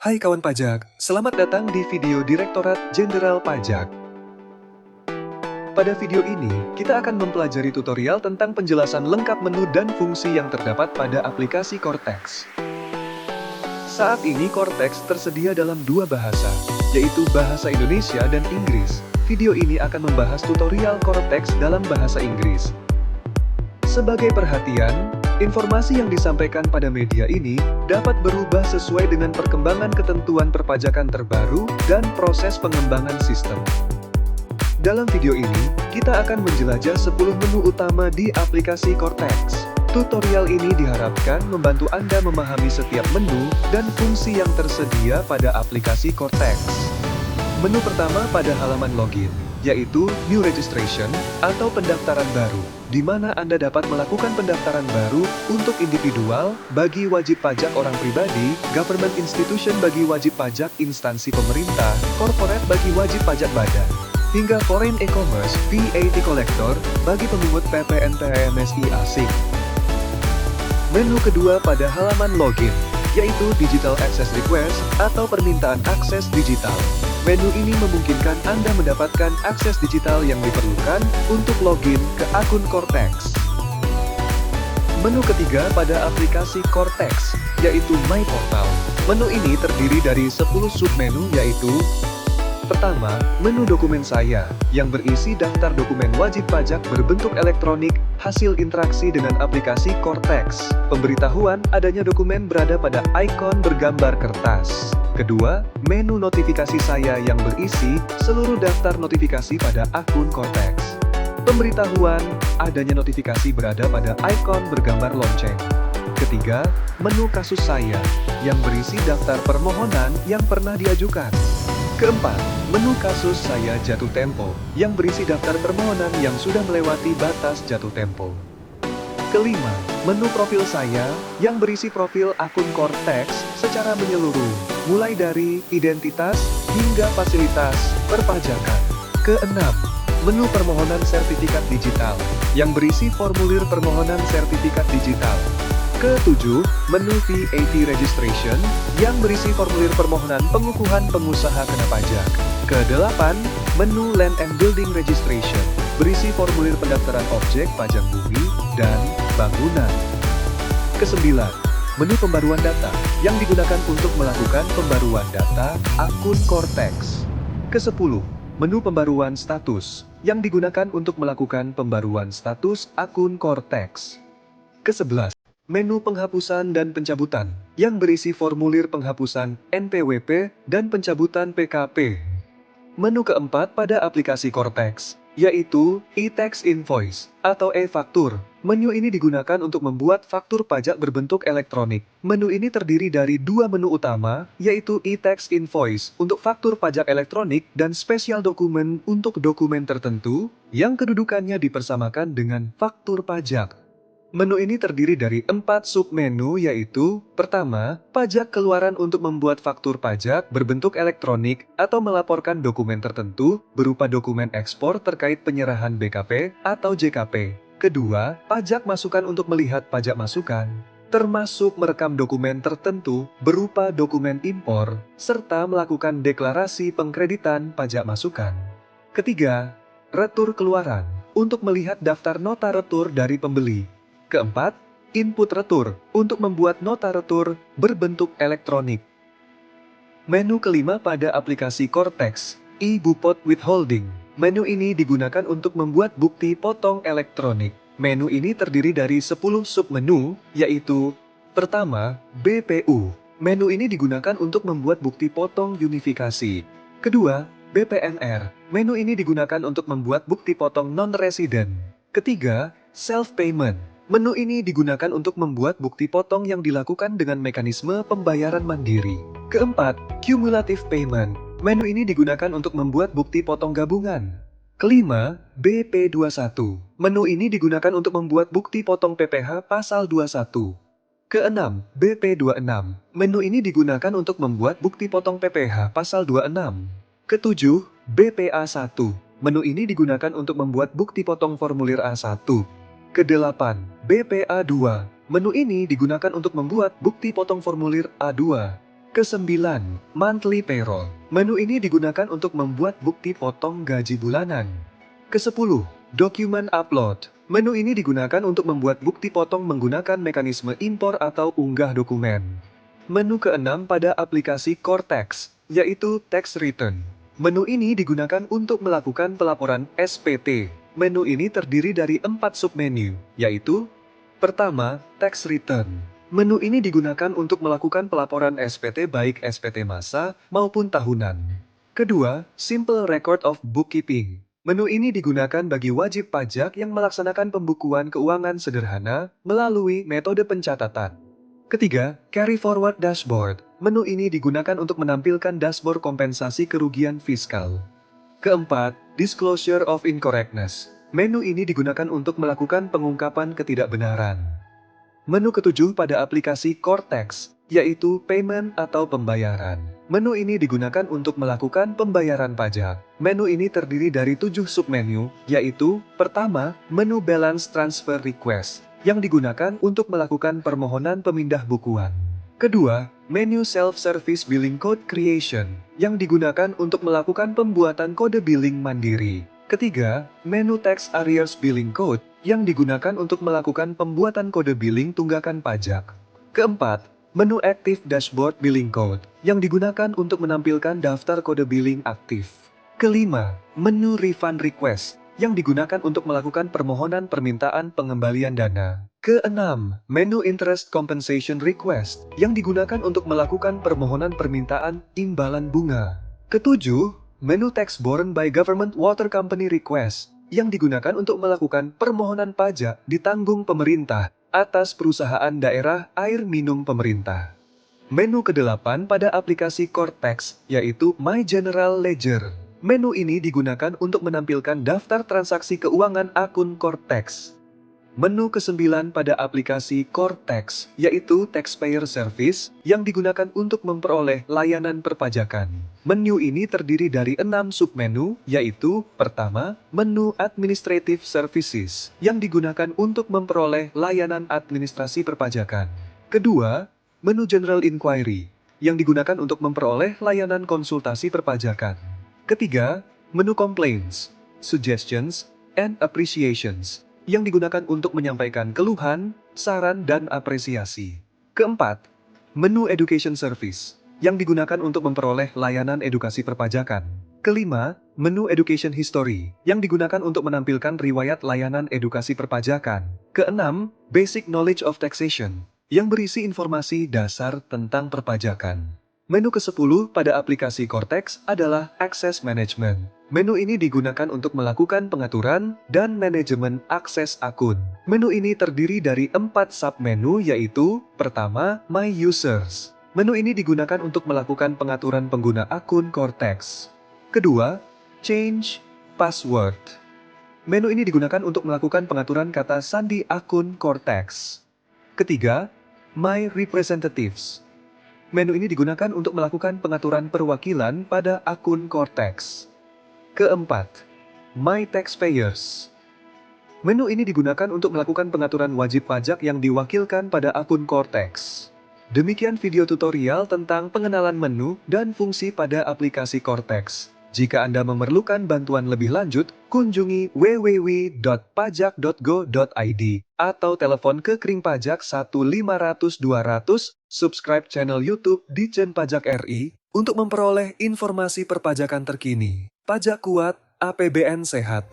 Hai kawan pajak, selamat datang di video Direktorat Jenderal Pajak. Pada video ini, kita akan mempelajari tutorial tentang penjelasan lengkap menu dan fungsi yang terdapat pada aplikasi Cortex. Saat ini Cortex tersedia dalam dua bahasa, yaitu bahasa Indonesia dan Inggris. Video ini akan membahas tutorial Cortex dalam bahasa Inggris. Sebagai perhatian, informasi yang disampaikan pada media ini dapat berubah sesuai dengan perkembangan ketentuan perpajakan terbaru dan proses pengembangan sistem. Dalam video ini, kita akan menjelajah 10 menu utama di aplikasi Cortex. Tutorial ini diharapkan membantu Anda memahami setiap menu dan fungsi yang tersedia pada aplikasi Cortex. Menu pertama pada halaman login, yaitu New Registration atau pendaftaran baru, di mana Anda dapat melakukan pendaftaran baru untuk individual bagi wajib pajak orang pribadi, government institution bagi wajib pajak instansi pemerintah, corporate bagi wajib pajak badan, hingga foreign e-commerce VAT collector bagi pemungut PPN/PMSI asing. Menu kedua pada halaman login, yaitu Digital Access Request atau permintaan akses digital. Menu ini memungkinkan Anda mendapatkan akses digital yang diperlukan untuk login ke akun Cortex. Menu ketiga pada aplikasi Cortex, yaitu My Portal. Menu ini terdiri dari 10 submenu yaitu: pertama, menu dokumen saya, yang berisi daftar dokumen wajib pajak berbentuk elektronik, hasil interaksi dengan aplikasi Cortex. Pemberitahuan adanya dokumen berada pada ikon bergambar kertas. Kedua, menu notifikasi saya yang berisi seluruh daftar notifikasi pada akun Cortex. Pemberitahuan adanya notifikasi berada pada ikon bergambar lonceng. Ketiga, menu kasus saya, yang berisi daftar permohonan yang pernah diajukan. Keempat, menu kasus saya jatuh tempo, yang berisi daftar permohonan yang sudah melewati batas jatuh tempo. Kelima, menu profil saya, yang berisi profil akun Cortex secara menyeluruh, mulai dari identitas hingga fasilitas perpajakan. Keenam, menu permohonan sertifikat digital, yang berisi formulir permohonan sertifikat digital. Ketujuh, menu VAT Registration, yang berisi formulir permohonan pengukuhan pengusaha kena pajak. Kedelapan, menu Land and Building Registration, berisi formulir pendaftaran objek pajak bumi dan bangunan. Kesembilan, menu pembaruan data, yang digunakan untuk melakukan pembaruan data akun Cortex. Kesepuluh, menu pembaruan status, yang digunakan untuk melakukan pembaruan status akun Cortex. Kesebelas, menu penghapusan dan pencabutan, yang berisi formulir penghapusan NPWP dan pencabutan PKP. Menu keempat pada aplikasi Cortex, yaitu e-tax invoice atau e-faktur. Menu ini digunakan untuk membuat faktur pajak berbentuk elektronik. Menu ini terdiri dari dua menu utama, yaitu e-tax invoice untuk faktur pajak elektronik dan spesial dokumen untuk dokumen tertentu yang kedudukannya dipersamakan dengan faktur pajak. Menu ini terdiri dari 4 submenu yaitu: pertama, pajak keluaran untuk membuat faktur pajak berbentuk elektronik atau melaporkan dokumen tertentu berupa dokumen ekspor terkait penyerahan BKP atau JKP. Kedua, pajak masukan untuk melihat pajak masukan, termasuk merekam dokumen tertentu berupa dokumen impor, serta melakukan deklarasi pengkreditan pajak masukan. Ketiga, retur keluaran, untuk melihat daftar nota retur dari pembeli. Keempat, input retur, untuk membuat nota retur berbentuk elektronik. Menu kelima pada aplikasi Cortex, e-Bupot Withholding. Menu ini digunakan untuk membuat bukti potong elektronik. Menu ini terdiri dari 10 submenu, yaitu: pertama, BPU. Menu ini digunakan untuk membuat bukti potong unifikasi. Kedua, BPNR. Menu ini digunakan untuk membuat bukti potong non-resident. Ketiga, self-payment. Menu ini digunakan untuk membuat bukti potong yang dilakukan dengan mekanisme pembayaran mandiri. Keempat, cumulative payment. Menu ini digunakan untuk membuat bukti potong gabungan. Kelima, BP21. Menu ini digunakan untuk membuat bukti potong PPh pasal 21. Keenam, BP26. Menu ini digunakan untuk membuat bukti potong PPh pasal 26. Ketujuh, BPA1. Menu ini digunakan untuk membuat bukti potong formulir A1. Kedelapan, BPA2. Menu ini digunakan untuk membuat bukti potong formulir A2. Kesembilan, monthly payroll. Menu ini digunakan untuk membuat bukti potong gaji bulanan. Kesepuluh, document upload. Menu ini digunakan untuk membuat bukti potong menggunakan mekanisme impor atau unggah dokumen. Menu keenam pada aplikasi Cortex, yaitu tax return. Menu ini digunakan untuk melakukan pelaporan SPT. Menu ini terdiri dari 4 submenu, yaitu pertama, tax return. Menu ini digunakan untuk melakukan pelaporan SPT baik SPT masa maupun tahunan. Kedua, simple record of bookkeeping. Menu ini digunakan bagi wajib pajak yang melaksanakan pembukuan keuangan sederhana melalui metode pencatatan. Ketiga, carry forward dashboard. Menu ini digunakan untuk menampilkan dashboard kompensasi kerugian fiskal. Keempat, disclosure of incorrectness. Menu ini digunakan untuk melakukan pengungkapan ketidakbenaran. Menu ketujuh pada aplikasi Cortex, yaitu payment atau pembayaran. Menu ini digunakan untuk melakukan pembayaran pajak. Menu ini terdiri dari 7 submenu, yaitu pertama, menu balance transfer request, yang digunakan untuk melakukan permohonan pemindah bukuan. Kedua, menu self-service billing code creation, yang digunakan untuk melakukan pembuatan kode billing mandiri. Ketiga, menu tax arrears billing code, yang digunakan untuk melakukan pembuatan kode billing tunggakan pajak. Keempat, menu active dashboard billing code, yang digunakan untuk menampilkan daftar kode billing aktif. Kelima, menu refund request, yang digunakan untuk melakukan permohonan permintaan pengembalian dana. Keenam, menu interest compensation request, yang digunakan untuk melakukan permohonan permintaan imbalan bunga. Ketujuh, menu tax borne by government water company request, yang digunakan untuk melakukan permohonan pajak ditanggung pemerintah atas perusahaan daerah air minum pemerintah. Menu ke-8 pada aplikasi Cortex, yaitu My General Ledger. Menu ini digunakan untuk menampilkan daftar transaksi keuangan akun Cortex. Menu ke-9 pada aplikasi Cortex, yaitu Taxpayer Service, yang digunakan untuk memperoleh layanan perpajakan. Menu ini terdiri dari 6 submenu, yaitu pertama, menu Administrative Services, yang digunakan untuk memperoleh layanan administrasi perpajakan. Kedua, menu General Inquiry, yang digunakan untuk memperoleh layanan konsultasi perpajakan. Ketiga, menu Complaints, Suggestions, and Appreciations, yang digunakan untuk menyampaikan keluhan, saran, dan apresiasi. Keempat, menu Education Service, yang digunakan untuk memperoleh layanan edukasi perpajakan. Kelima, menu Education History, yang digunakan untuk menampilkan riwayat layanan edukasi perpajakan. Keenam, Basic Knowledge of Taxation, yang berisi informasi dasar tentang perpajakan. Menu ke-10 pada aplikasi Cortex adalah Access Management. Menu ini digunakan untuk melakukan pengaturan dan manajemen akses akun. Menu ini terdiri dari 4 submenu, yaitu pertama, My Users. Menu ini digunakan untuk melakukan pengaturan pengguna akun Cortex. Kedua, Change Password. Menu ini digunakan untuk melakukan pengaturan kata sandi akun Cortex. Ketiga, My Representatives. Menu ini digunakan untuk melakukan pengaturan perwakilan pada akun Cortex. Keempat, My Taxpayers. Menu ini digunakan untuk melakukan pengaturan wajib pajak yang diwakilkan pada akun Cortex. Demikian video tutorial tentang pengenalan menu dan fungsi pada aplikasi Cortex. Jika Anda memerlukan bantuan lebih lanjut, kunjungi www.pajak.go.id atau telepon ke Kring Pajak 1-500-200, subscribe channel YouTube Ditjen Pajak RI untuk memperoleh informasi perpajakan terkini. Pajak kuat, APBN sehat.